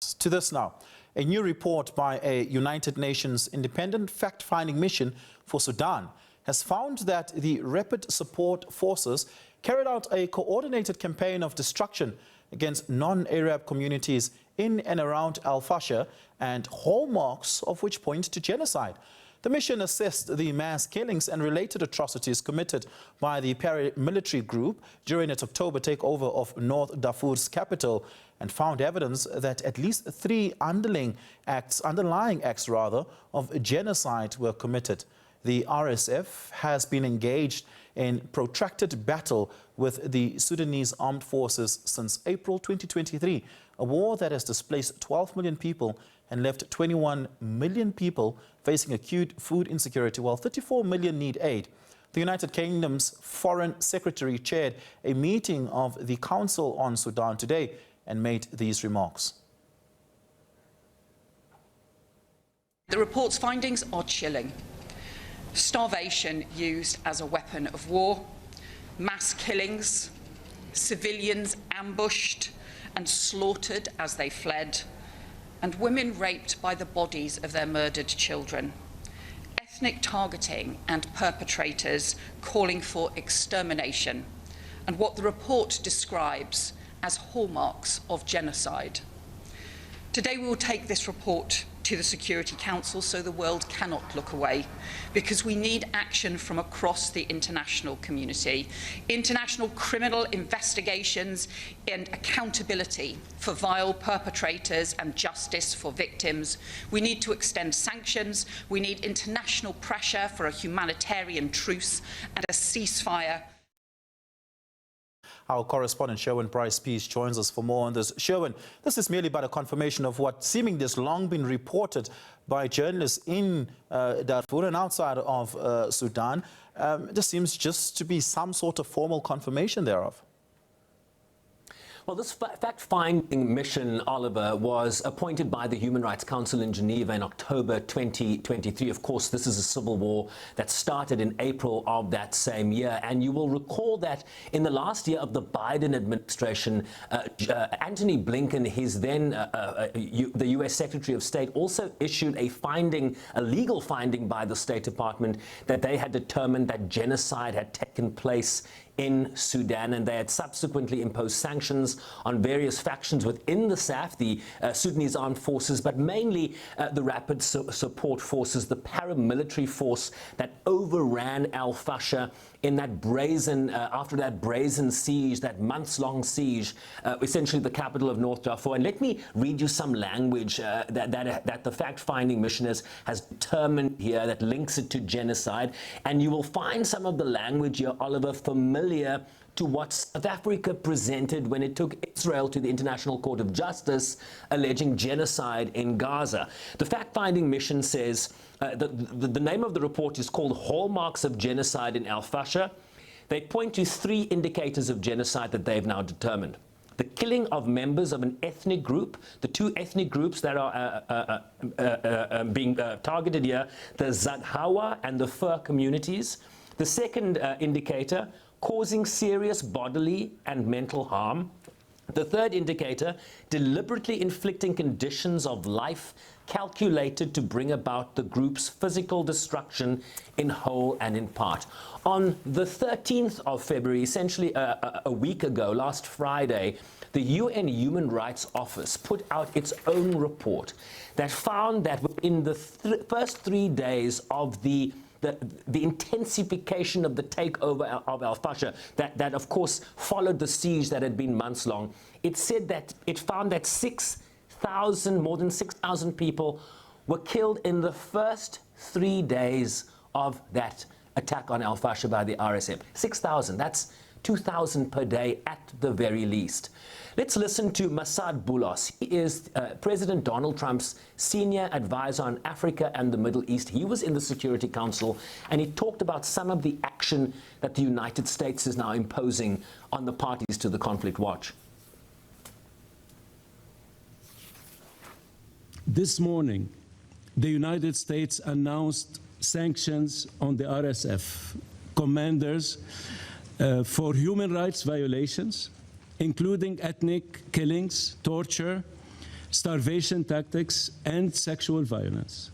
To this now, a new report by a United Nations independent fact-finding mission for Sudan has found that the Rapid Support Forces carried out a coordinated campaign of destruction against non-Arab communities in and around El-Fasher, and hallmarks of which point to genocide. The mission assessed the mass killings and related atrocities committed by the paramilitary group during its October takeover of North Darfur's capital, and found evidence that at least 3 underlying acts of genocide were committed. The RSF has been engaged in protracted battle with the Sudanese armed forces since April 2023, a war that has displaced 12 million people and left 21 million people facing acute food insecurity, while 34 million need aid. The United Kingdom's Foreign Secretary chaired a meeting of the Council on Sudan today and made these remarks. The report's findings are chilling. Starvation used as a weapon of war, mass killings, civilians ambushed and slaughtered as they fled, and women raped by the bodies of their murdered children. Ethnic targeting and perpetrators calling for extermination, and what the report describes as hallmarks of genocide. Today we will take this report to the Security Council so the world cannot look away, because we need action from across the international community, international criminal investigations and accountability for vile perpetrators and justice for victims. We need to extend sanctions, we need international pressure for a humanitarian truce and a ceasefire. Our correspondent Sherwin Price-Peace joins us for more on this. Sherwin, this is merely but a confirmation of what seemingly has long been reported by journalists in Darfur and outside of Sudan. This seems just to be some sort of formal confirmation thereof. Well, this fact-finding mission, Oliver, was appointed by the Human Rights Council in Geneva in October 2023. Of course, this is a civil war that started in April of that same year. And you will recall that in the last year of the Biden administration, Antony Blinken, his then the U.S. Secretary of State, also issued a legal finding by the State Department that they had determined that genocide had taken place in Sudan, and they had subsequently imposed sanctions on various factions within the SAF, the Sudanese armed forces, but mainly the Rapid Support Forces, the paramilitary force that overran El-Fasher in that after that brazen siege, that months-long siege, essentially the capital of North Darfur. And let me read you some language that the fact-finding mission has determined here that links it to genocide. And you will find some of the language here, Oliver, familiar to what South Africa presented when it took Israel to the International Court of Justice, alleging genocide in Gaza. The fact-finding mission says, the name of the report is called Hallmarks of Genocide in El-Fasher. They point to 3 indicators of genocide that they've now determined. The killing of members of an ethnic group, the 2 ethnic groups that are being targeted here, the Zaghawa and the Fur communities. The second indicator, causing serious bodily and mental harm. The third indicator, deliberately inflicting conditions of life calculated to bring about the group's physical destruction in whole and in part. On the 13th of February, essentially a week ago, last Friday, the UN Human Rights Office put out its own report that found that within the first 3 days of the intensification of the takeover of El-Fasher, that of course followed the siege that had been months long, it said that it found that more than 6,000 people were killed in the first 3 days of that attack on El-Fasher by the RSF. 6,000, that's 2,000 per day at the very least. Let's listen to Masad Boulos. He is President Donald Trump's senior advisor on Africa and the Middle East. He was in the Security Council, and he talked about some of the action that the United States is now imposing on the parties to the conflict watch. This morning, the United States announced sanctions on the RSF commanders for human rights violations, including ethnic killings, torture, starvation tactics, and sexual violence.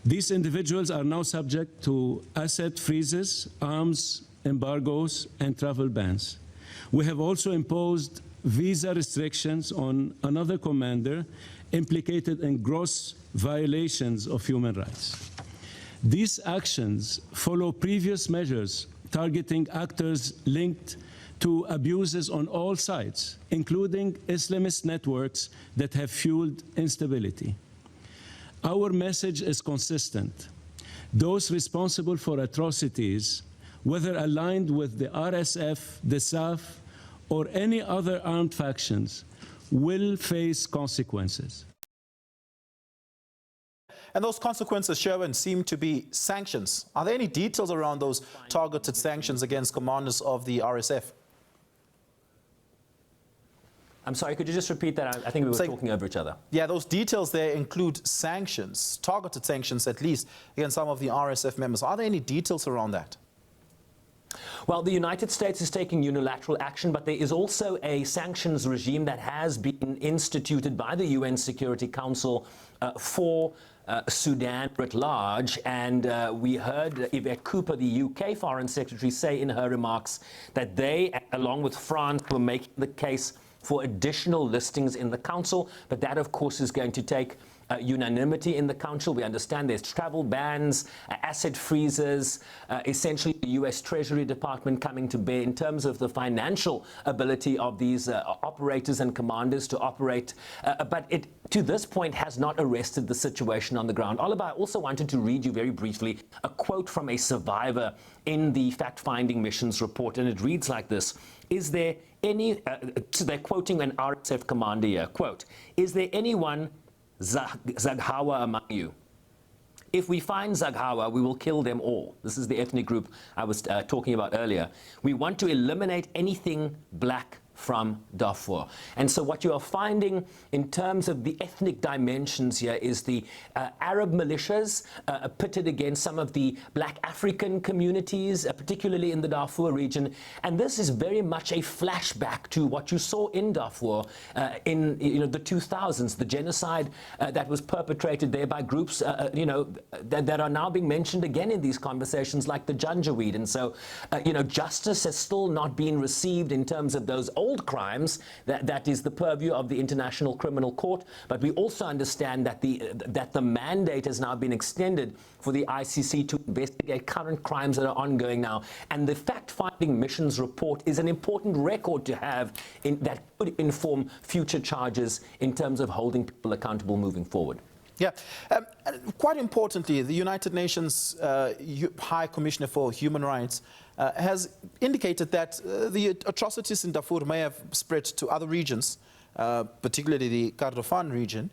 These individuals are now subject to asset freezes, arms embargoes, and travel bans. We have also imposed visa restrictions on another commander implicated in gross violations of human rights. These actions follow previous measures targeting actors linked to abuses on all sides, including Islamist networks that have fueled instability. Our message is consistent. Those responsible for atrocities, whether aligned with the RSF, the SAF, or any other armed factions, will face consequences. And those consequences, Sherwin, seem to be sanctions. Are there any details around those targeted sanctions against commanders of the RSF? I'm sorry, could you just repeat that? I think we were talking over each other. Yeah, those details there include sanctions, targeted sanctions at least, against some of the RSF members. Are there any details around that? Well, the United States is taking unilateral action, but there is also a sanctions regime that has been instituted by the UN Security Council for Sudan at large, and we heard Yvette Cooper, the UK Foreign Secretary, say in her remarks that they, along with France, were making the case for additional listings in the Council, but that, of course, is going to take unanimity in the Council. We understand there's travel bans, asset freezes, essentially the US Treasury Department coming to bear in terms of the financial ability of these operators and commanders to operate, but it, to this point, has not arrested the situation on the ground. Oliver, I also wanted to read you very briefly a quote from a survivor in the fact-finding missions report, and it reads like this: is there any, so they're quoting an RSF commander here, quote, "Is there anyone Zaghawa among you? If we find Zaghawa, we will kill them all." This is the ethnic group I was talking about earlier. "We want to eliminate anything black from Darfur." And so what you are finding in terms of the ethnic dimensions here is the Arab militias pitted against some of the black African communities, particularly in the Darfur region. And this is very much a flashback to what you saw in Darfur in the 2000s, the genocide that was perpetrated there by groups that are now being mentioned again in these conversations, like the Janjaweed. And so justice has still not been received in terms of those old crimes. That is the purview of the International Criminal Court, but we also understand that the mandate has now been extended for the ICC to investigate current crimes that are ongoing now. And the fact-finding missions report is an important record to have that could inform future charges in terms of holding people accountable moving forward. Yeah, quite importantly, the United Nations High Commissioner for Human Rights has indicated that the atrocities in Darfur may have spread to other regions, particularly the Kordofan region.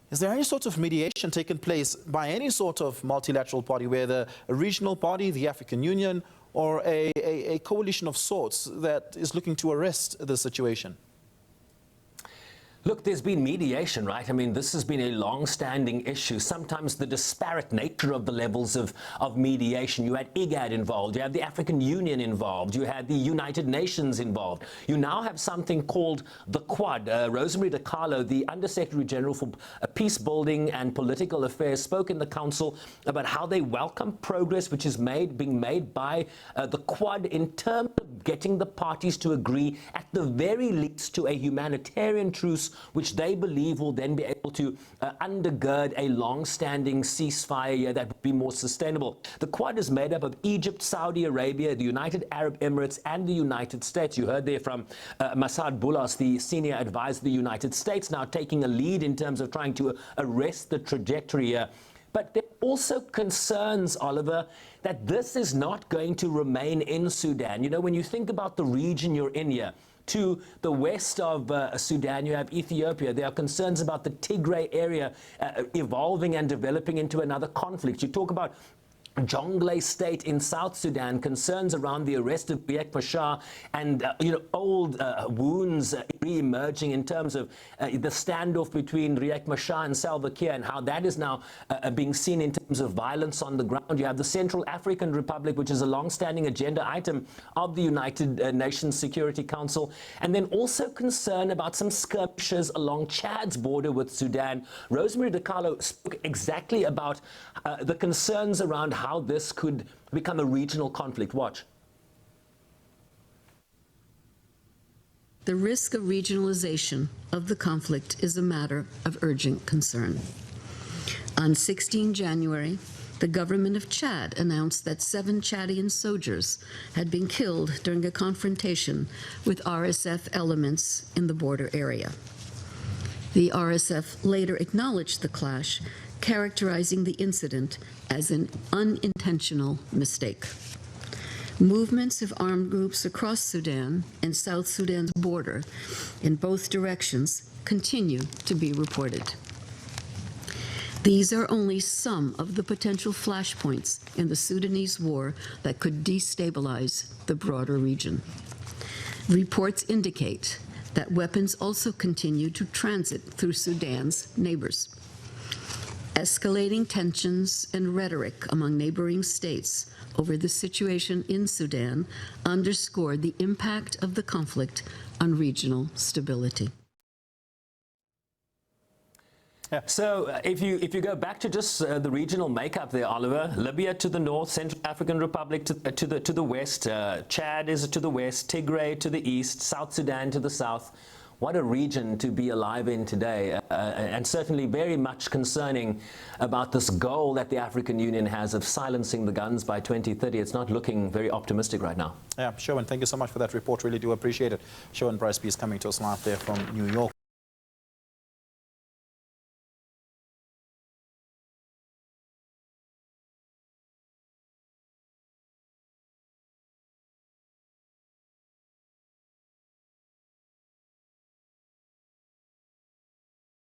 Is there any sort of mediation taken place by any sort of multilateral body, whether a regional body, the African Union, or a coalition of sorts that is looking to arrest the situation? Look, there's been mediation, right? I mean, this has been a long-standing issue. Sometimes the disparate nature of the levels of mediation. You had IGAD involved, you had the African Union involved, you had the United Nations involved. You now have something called the Quad. Rosemary DiCarlo, the Undersecretary General for Peace Building and Political Affairs, spoke in the Council about how they welcome progress which is being made by the Quad in terms of getting the parties to agree, at the very least, to a humanitarian truce, which they believe will then be able to undergird a long-standing ceasefire that would be more sustainable. The Quad is made up of Egypt, Saudi Arabia, the United Arab Emirates, and the United States. You heard there from Masad Boulos, the senior advisor of the United States, now taking a lead in terms of trying to arrest the trajectory here. But there are also concerns, Oliver, that this is not going to remain in Sudan. You know, when you think about the region you're in here, to the west of Sudan, you have Ethiopia. There are concerns about the Tigray area evolving and developing into another conflict. You talk about Jonglei State in South Sudan, concerns around the arrest of El-Fasher, and old wounds re-emerging in terms of the standoff between El-Fasher and Salva Kiir, and how that is now being seen in terms of violence on the ground. You have the Central African Republic, which is a long-standing agenda item of the United Nations Security Council, and then also concern about some skirmishes along Chad's border with Sudan. Rosemary DiCarlo spoke exactly about the concerns around how this could become a regional conflict. Watch. The risk of regionalization of the conflict is a matter of urgent concern. On 16 January, the government of Chad announced that 7 Chadian soldiers had been killed during a confrontation with RSF elements in the border area. The RSF later acknowledged the clash, characterizing the incident as an unintentional mistake. Movements of armed groups across Sudan and South Sudan's border in both directions continue to be reported. These are only some of the potential flashpoints in the Sudanese war that could destabilize the broader region. Reports indicate that weapons also continue to transit through Sudan's neighbors. Escalating tensions and rhetoric among neighboring states over the situation in Sudan underscore the impact of the conflict on regional stability. So if you go back to just the regional makeup there, Oliver, Libya to the north, Central African Republic to the west, Chad is to the west, Tigray to the east, South Sudan to the south. What a region to be alive in today, and certainly very much concerning about this goal that the African Union has of silencing the guns by 2030. It's not looking very optimistic right now. Yeah, Sherwin, thank you so much for that report. Really do appreciate it. Sherwin Bryce Pease coming to us live there from New York.